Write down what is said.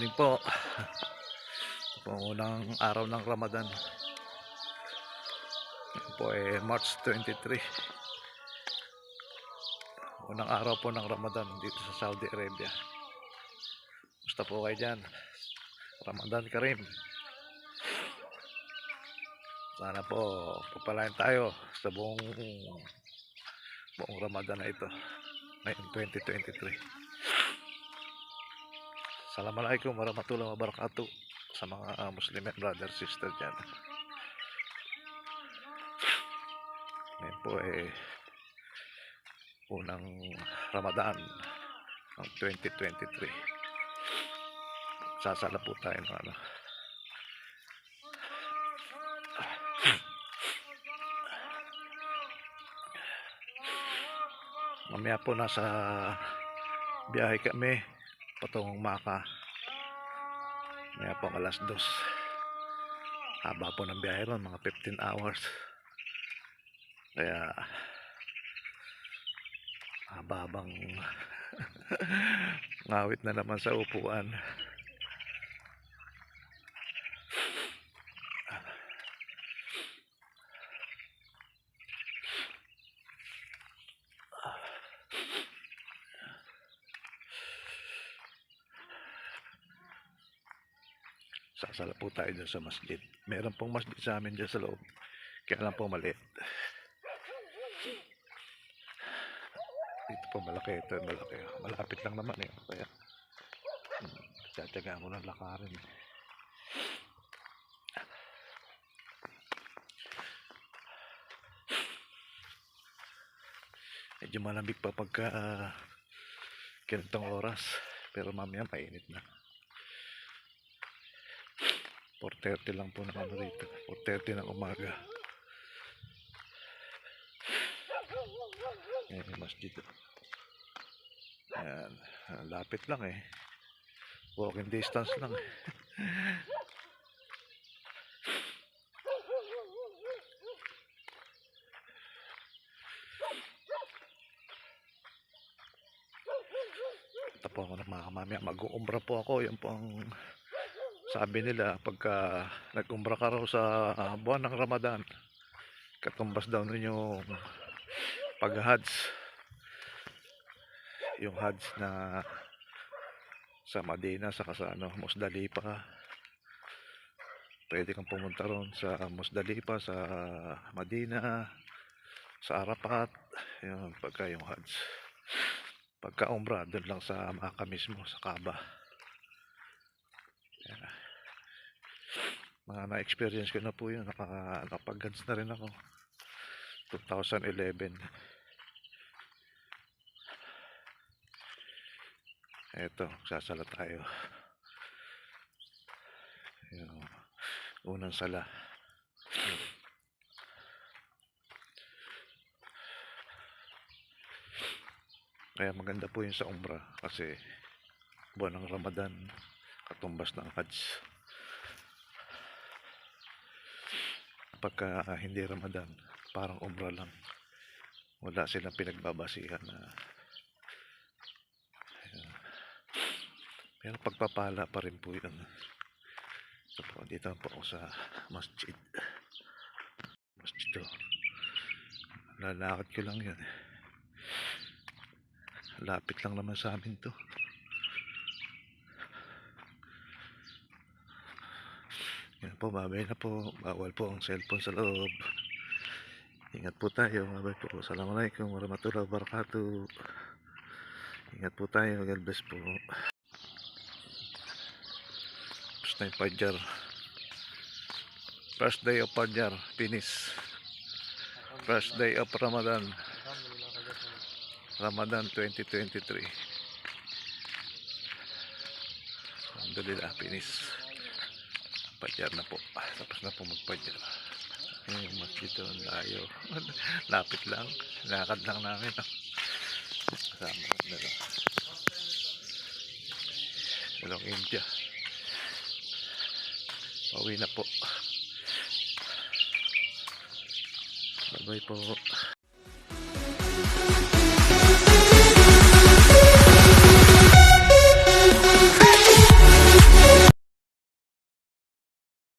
Morning po. Ito po ang unang araw ng Ramadan. Ito po ay March 23. Unang araw po ng Ramadan dito sa Saudi Arabia. Basta po kayo dyan. Ramadan Karim. Sana po pagpalain tayo sa buong Ramadan na ito. Ngayon 2023. Assalamualaikum warahmatullahi wabarakatuh sa mga Muslim and brother sister dyan. Ngayon po unang Ramadan ng 2023. Sasala po tayo ng ano. Mamaya po nasa biyahe kami patungong Maka. Maya po alas 2. Haba po ng biyahe ron, mga 15 hours. Kaya habang ngawit na naman sa upuan. Sasala po tayo dyan sa masjid. Meron pong masjid sa amin dyan sa loob. Kaya lang po maliit. Dito po malaki. Ito malaki. Malapit lang naman eh. Kaya tsatsaga mo ng lakarin. Medyo malamig pa pagka ganitong oras. Pero mamaya mainit na. 4:30 lang po naman rito. 4:30 ng umaga. Ayan yung masjid. Ayan. Lapit lang eh. Walking distance lang. Ito po ako ng mga mamaya. Mag-uumbra po ako. Yan po ang sabi nila pagka nag-umbra ka raw sa buwan ng Ramadan, katumbas daw nun yung pag-hajj, yung hajj na sa Madina, sa Musdalipa. Pwede kang pumunta ron sa Musdalipa, sa Madina, sa Arafat, yung pagka yung hajj. Pagka umrah doon lang sa Maka mismo, sa Kaaba. Mga na-experience ko na po yun. Nakapag-hajj na rin ako 2011. Eto, sasala tayo. Yung unang sala. Kaya maganda po yun sa umrah kasi buwan ng Ramadan, katumbas ng hajj. Pagka hindi Ramadan, parang umrah lang. Wala silang pinagbabasihan na pero pagpapala pa rin po yun. So po, dito po ako sa masjid. Masjid to. Lalakad ko lang yun. Lapit lang naman sa amin to. Yan po, babay na po. Bawal po ang cellphone sa loob. Ingat po tayo. Babay po. Assalamualaikum warahmatullahi wabarakatuh. Ingat po tayo. God bless po. Basta yung Fajr. First day of Fajr. Finish. First day of Ramadan. Ramadan 2023. Alhamdulillah. Finish. Fajr na po. Tapos na po mag-Fajr. Yung masjid doon, layo. Lapit lang. Lakad lang namin. Kasama na lang. Dalawang India. Pauwi na po. Bye bye po.